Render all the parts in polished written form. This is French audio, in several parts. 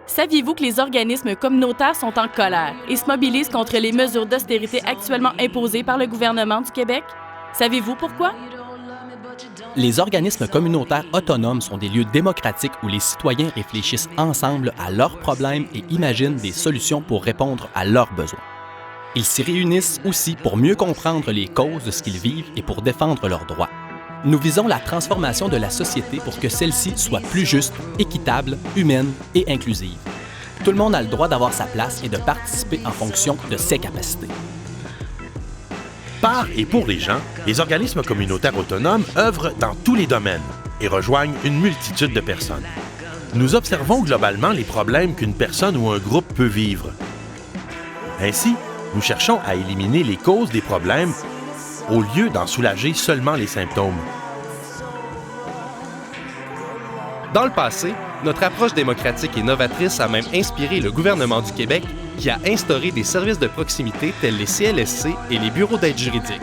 Saviez-vous que les organismes communautaires sont en colère et se mobilisent contre les mesures d'austérité actuellement imposées par le gouvernement du Québec? Savez-vous pourquoi? Les organismes communautaires autonomes sont des lieux démocratiques où les citoyens réfléchissent ensemble à leurs problèmes et imaginent des solutions pour répondre à leurs besoins. Ils s'y réunissent aussi pour mieux comprendre les causes de ce qu'ils vivent et pour défendre leurs droits. Nous visons la transformation de la société pour que celle-ci soit plus juste, équitable, humaine et inclusive. Tout le monde a le droit d'avoir sa place et de participer en fonction de ses capacités. Par et pour les gens, les organismes communautaires autonomes œuvrent dans tous les domaines et rejoignent une multitude de personnes. Nous observons globalement les problèmes qu'une personne ou un groupe peut vivre. Ainsi, nous cherchons à éliminer les causes des problèmes au lieu d'en soulager seulement les symptômes. Dans le passé, notre approche démocratique et novatrice a même inspiré le gouvernement du Québec qui a instauré des services de proximité tels les CLSC et les bureaux d'aide juridique.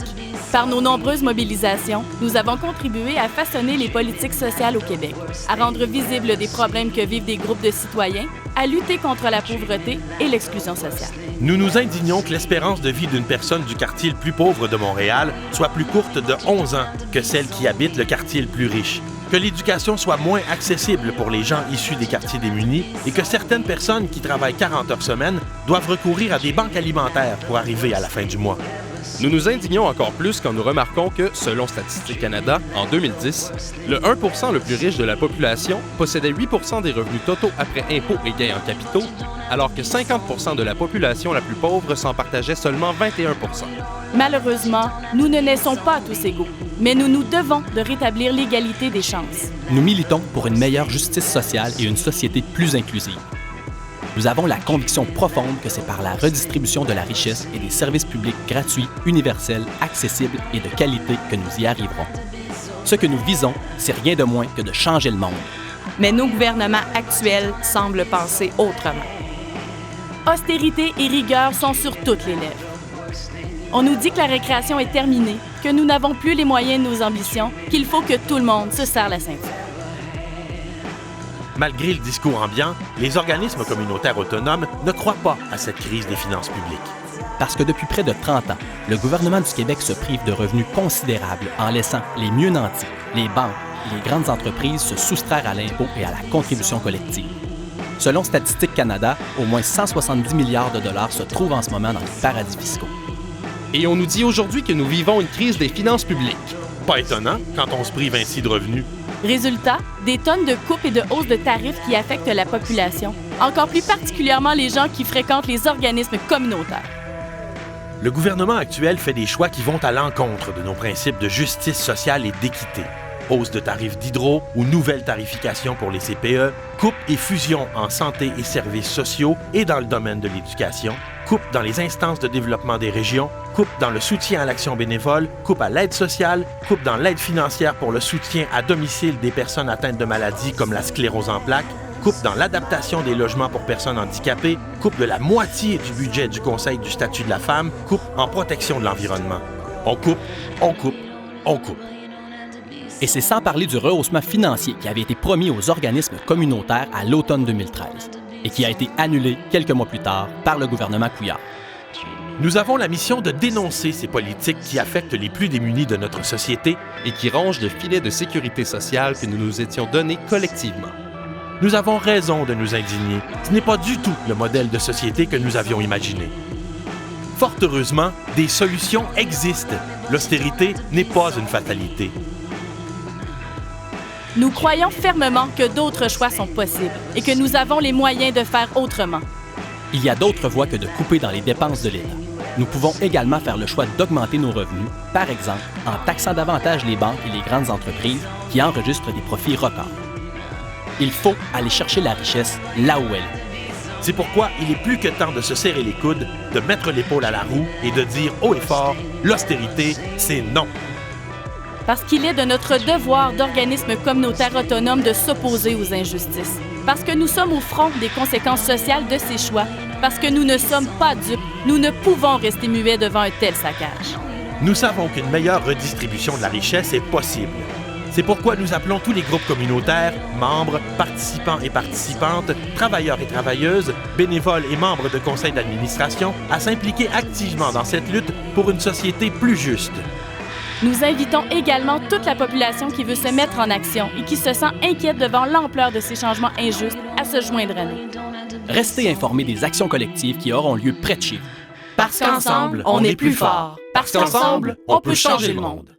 Par nos nombreuses mobilisations, nous avons contribué à façonner les politiques sociales au Québec, à rendre visibles des problèmes que vivent des groupes de citoyens, à lutter contre la pauvreté et l'exclusion sociale. Nous nous indignons que l'espérance de vie d'une personne du quartier le plus pauvre de Montréal soit plus courte de 11 ans que celle qui habite le quartier le plus riche, que l'éducation soit moins accessible pour les gens issus des quartiers démunis et que certaines personnes qui travaillent 40 heures semaine doivent recourir à des banques alimentaires pour arriver à la fin du mois. Nous nous indignons encore plus quand nous remarquons que, selon Statistique Canada, en 2010, le 1% le plus riche de la population possédait 8% des revenus totaux après impôts et gains en capitaux, alors que 50% de la population la plus pauvre s'en partageait seulement 21%. Malheureusement, nous ne naissons pas tous égaux, mais nous nous devons de rétablir l'égalité des chances. Nous militons pour une meilleure justice sociale et une société plus inclusive. Nous avons la conviction profonde que c'est par la redistribution de la richesse et des services publics gratuits, universels, accessibles et de qualité que nous y arriverons. Ce que nous visons, c'est rien de moins que de changer le monde. Mais nos gouvernements actuels semblent penser autrement. Austérité et rigueur sont sur toutes les lèvres. On nous dit que la récréation est terminée, que nous n'avons plus les moyens de nos ambitions, qu'il faut que tout le monde se serre la ceinture. Malgré le discours ambiant, les organismes communautaires autonomes ne croient pas à cette crise des finances publiques. Parce que depuis près de 30 ans, le gouvernement du Québec se prive de revenus considérables en laissant les mieux nantis, les banques et les grandes entreprises se soustraire à l'impôt et à la contribution collective. Selon Statistique Canada, au moins 170 milliards de dollars se trouvent en ce moment dans les paradis fiscaux. Et on nous dit aujourd'hui que nous vivons une crise des finances publiques. Pas étonnant quand on se prive ainsi de revenus. Résultat, des tonnes de coupes et de hausses de tarifs qui affectent la population, encore plus particulièrement les gens qui fréquentent les organismes communautaires. Le gouvernement actuel fait des choix qui vont à l'encontre de nos principes de justice sociale et d'équité. Hausse de tarifs d'hydro ou nouvelle tarification pour les CPE, coupe et fusion en santé et services sociaux et dans le domaine de l'éducation, coupe dans les instances de développement des régions, coupe dans le soutien à l'action bénévole, coupe à l'aide sociale, coupe dans l'aide financière pour le soutien à domicile des personnes atteintes de maladies comme la sclérose en plaques, coupe dans l'adaptation des logements pour personnes handicapées, coupe de la moitié du budget du Conseil du statut de la femme, coupe en protection de l'environnement. On coupe, on coupe, on coupe. Et c'est sans parler du rehaussement financier qui avait été promis aux organismes communautaires à l'automne 2013 et qui a été annulé quelques mois plus tard par le gouvernement Couillard. Nous avons la mission de dénoncer ces politiques qui affectent les plus démunis de notre société et qui rongent le filet de sécurité sociale que nous nous étions donnés collectivement. Nous avons raison de nous indigner. Ce n'est pas du tout le modèle de société que nous avions imaginé. Fort heureusement, des solutions existent. L'austérité n'est pas une fatalité. Nous croyons fermement que d'autres choix sont possibles et que nous avons les moyens de faire autrement. Il y a d'autres voies que de couper dans les dépenses de l'État. Nous pouvons également faire le choix d'augmenter nos revenus, par exemple en taxant davantage les banques et les grandes entreprises qui enregistrent des profits records. Il faut aller chercher la richesse là où elle est. C'est pourquoi il est plus que temps de se serrer les coudes, de mettre l'épaule à la roue et de dire haut et fort, l'austérité, c'est non. Parce qu'il est de notre devoir d'organismes communautaires autonomes de s'opposer aux injustices. Parce que nous sommes au front des conséquences sociales de ces choix. Parce que nous ne sommes pas dupes. Nous ne pouvons rester muets devant un tel saccage. Nous savons qu'une meilleure redistribution de la richesse est possible. C'est pourquoi nous appelons tous les groupes communautaires, membres, participants et participantes, travailleurs et travailleuses, bénévoles et membres de conseils d'administration à s'impliquer activement dans cette lutte pour une société plus juste. Nous invitons également toute la population qui veut se mettre en action et qui se sent inquiète devant l'ampleur de ces changements injustes à se joindre à nous. Restez informés des actions collectives qui auront lieu près de chez vous. Parce qu'ensemble, on est plus fort. Parce qu'ensemble, on peut changer le monde.